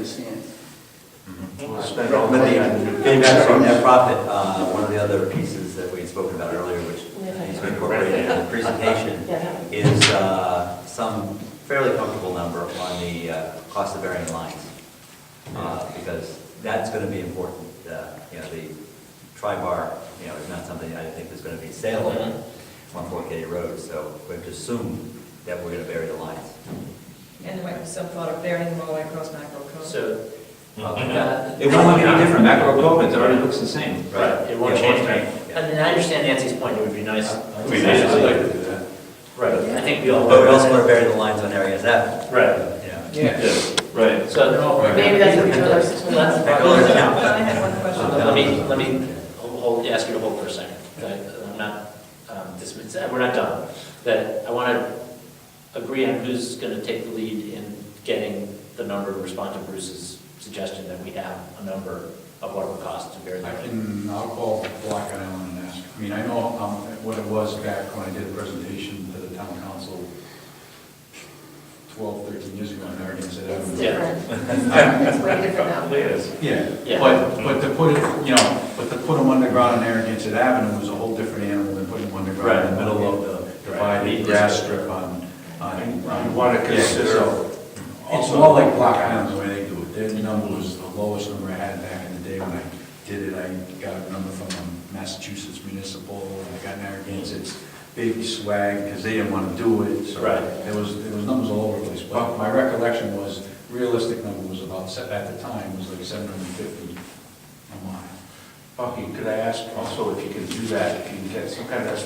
understand. We'll spend all the But money. getting back to net profit, one of the other pieces that we had spoken about earlier, which needs to be incorporated in the presentation, is some fairly comfortable number on the cost of varying lines. Because that's going to be important. You know, the tri-bar, you know, is not something I think is going to be saleable on Fort Katy Road, so we have to assume that we're going to vary the lines. And there might be some thought of varying them all the way across Macro Cove. So, It won't look any different, macro code, it already looks the same. right, it won't Yeah, change. yeah. And I understand Nancy's point, it would be nice. It'd be nice I'd like to do that. Right, I think we all. But we also want to vary the lines on areas Avenue. Right, Yeah. Right. so. Maybe that's what we told us. Yeah. I had one question. Let me ask you to hold for a second. Okay? I'm not dismissing, we're not done. That I want to agree on who's going to take the lead in getting the number to respond to Bruce's suggestion that we have a number of what it would cost to vary the rate. I'll call Black Island and ask. I mean, I know what it was back when I did a presentation to the town council 12, 13 years ago in Narragansett It's Avenue. different. It's way different now. It is. Yeah, but to put it, but to put them underground in Narragansett Avenue was a whole different animal than putting them underground in the middle of the divided grass strip on. You want to consider. It's more like Black Island, the way they do it. Their number was the lowest number I had back in the day when I did it. I got a number from Massachusetts Municipal, and I got Narragansett's big swag, because they didn't want to do it, so Right. there was numbers all over the place. But my recollection was, realistic number was about, at the time, was like 750 a mile. Bucky, could I ask also if you can do that, if you can get some kind of,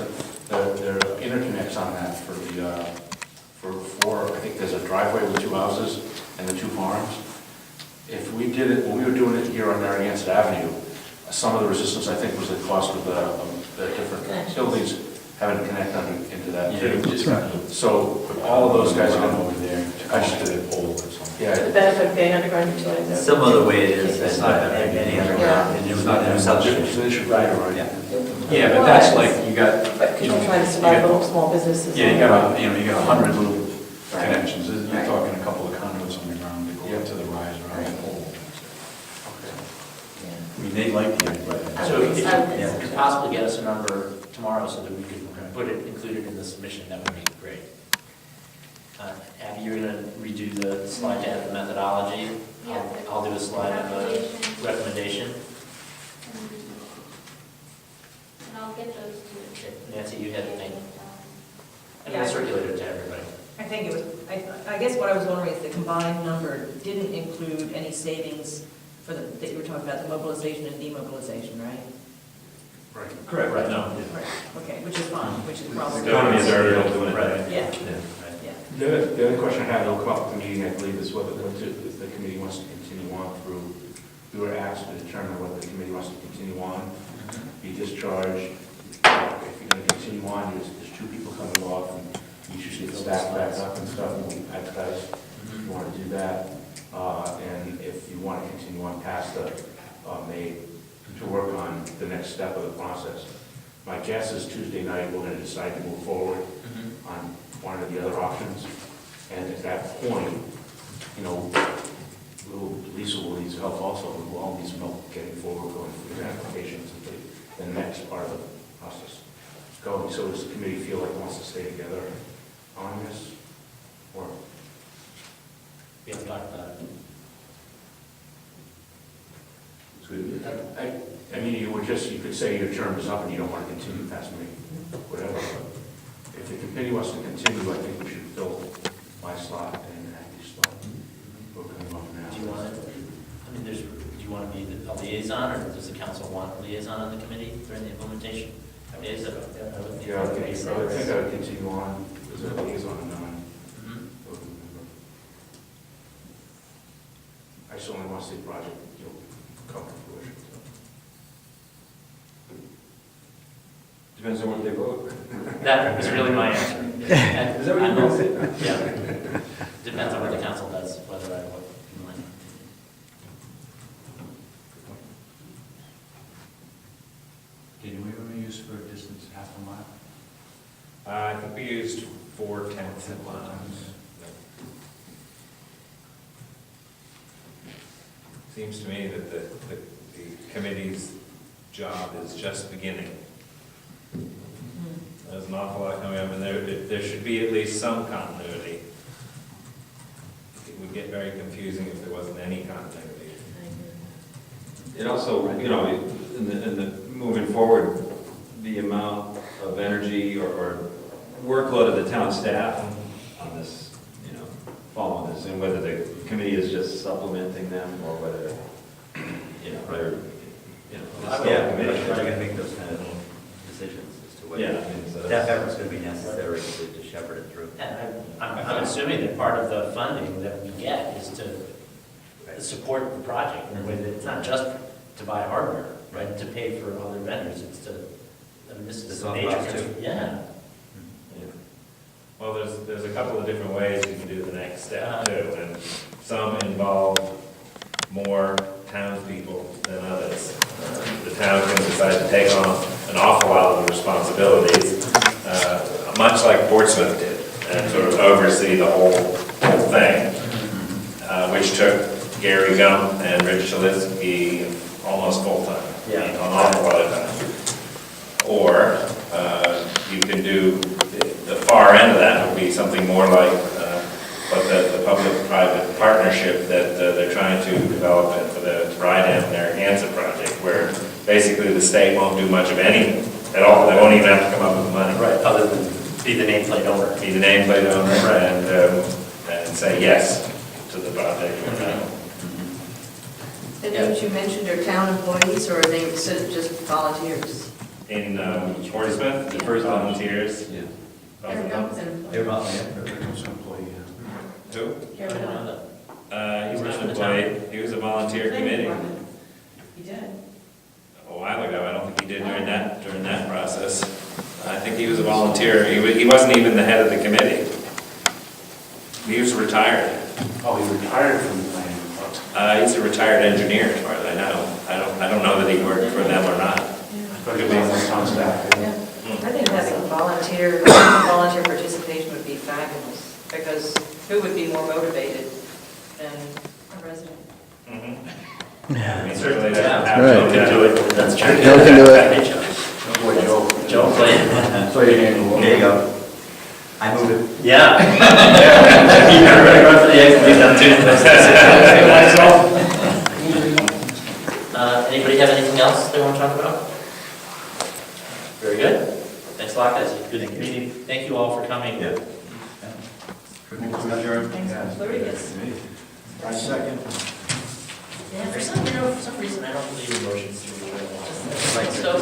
there are interconnects on that for the, I think there's a driveway with 2 houses and the 2 farms. If we did it, when we were doing it here on Narragansett Avenue, some of the resistance, I think, was the cost of the different buildings having to connect into that too. So all of those guys are going over there. I should do a poll or something. The Yeah, benefit of getting underground utilities. Similar to the way it is as any other subdivision. right. Yeah, but that's like, you got, But could you try to survive little small businesses? yeah, you got, you got 100 little connections. You're talking a couple of conduits on the ground that go up to the riser on the pole. I mean, they like the idea. So if Yeah. you could possibly get us a number tomorrow so that we could put it included in the submission, that would be great. Abby, you're going to redo the slide to add the methodology. Yeah. I'll do a slide on the recommendation. And I'll get those to. Nancy, you had a thing. And Yeah. we'll circulate it to everybody. I think it was, I guess what I was wondering is the combined number didn't include any savings for the, that you were talking about, the mobilization and demobilization, right? Right. Correct, right, no. Right. Okay, which is fine, which is probably. The economy is already all doing it. Right. Yeah, Yeah. yeah. The other question I had, it'll come up at the meeting, I believe, is whether if the committee wants to continue on through, we were asked to determine whether the committee wants to continue on, be discharged. If you're going to continue on, there's 2 people coming off, and you should get staff back up and stuff, and we'll advertise if you want to do that. And if you want to continue on past the May to work on the next step of the process. My guess is Tuesday night, we're going to decide to move forward on one of the other options. And at that point, you know, Lisa will need some help also. We will all need some help getting forward, going through the applications and the next part of the process. Going, so does the committee feel like it wants to stay together on this? Or? We haven't talked about it. I mean, you could say your term is up and you don't want to continue past May, whatever. If the committee wants to continue, I think we should fill my slot and Abby's slot. We're coming up now. Do you want it? I mean, do you want to be a liaison, or does the council want a liaison on the committee during the implementation? I would think Yeah, I that would be think I would continue on as a liaison and I certainly want to see the project, come to fruition. Depends on what they vote. That was really my answer. Is that what you I'm- said? Yeah. Depends on what the council does, whether I would. Did we ever use for a distance half a mile? I think we used 4/10 miles. Seems to me that the committee's job is just beginning. There's an awful lot coming up, and there should be at least some continuity. It would get very confusing if there wasn't any continuity. It also, you know, in the moving forward, the amount of energy or workload of the town staff on this, you know, following this, and whether the committee is just supplementing them or whether, you know, they're, you know. it's still a Yeah, committee. we're going to make those kind of decisions as to Yeah, I whether mean, so staff that's- effort's going to be necessary to shepherd it through. And I'm assuming that part of the funding that we get is to support the project in a way that it's not just to buy hardware, right, to pay for other vendors, it's to, I mean, this is It's a all major, cost too. yeah. Well, there's a couple of different ways you can do the next step too, and some involve more townspeople than others. The town can decide to take on an awful lot of the responsibilities, much like Portsmouth did, and sort of oversee the whole thing, which took Gary Gump and Rich Shalisky almost full-time, Yeah. an awful lot of time. Or you can do, the far end of that would be something more like what the public-private partnership that they're trying to develop for the Rydam Narragansett project, where basically the state won't do much of anything at all. They won't even have to come up with the money. Right, other than be the nameplate owner. Be the nameplate owner and say yes to the project. The names you mentioned are town employees, or are they just volunteers? In Portsmouth, the first volunteers. Yeah. Karen Gump's an employee. They're about, It's an employee, Who? Karen Gump. He was employed, he was a volunteer committee. He did. A while ago, I don't think he did during that process. I think he was a volunteer, he wasn't even the head of the committee. He was retired. Oh, he retired from the planning department. He's a retired engineer, as far as I know. I don't know that he worked for them or not. But he was on the town staff. Yeah. I think having volunteer participation would be fabulous, because who would be more motivated than a resident? I mean, certainly that Yeah, happened. Joe can do it, that's true. Joe can do it. Hey, Joe. Joe played. So you handle it. there you go. I move it. Yeah. You gotta really run for the exit, do that too. Anybody have anything else they want to talk about? Very good. Thanks a lot, guys. Good meeting. Thank you all for coming. Yeah. Thanks for including us. I second. Yeah, for some reason, I don't believe in motions to. Like, So,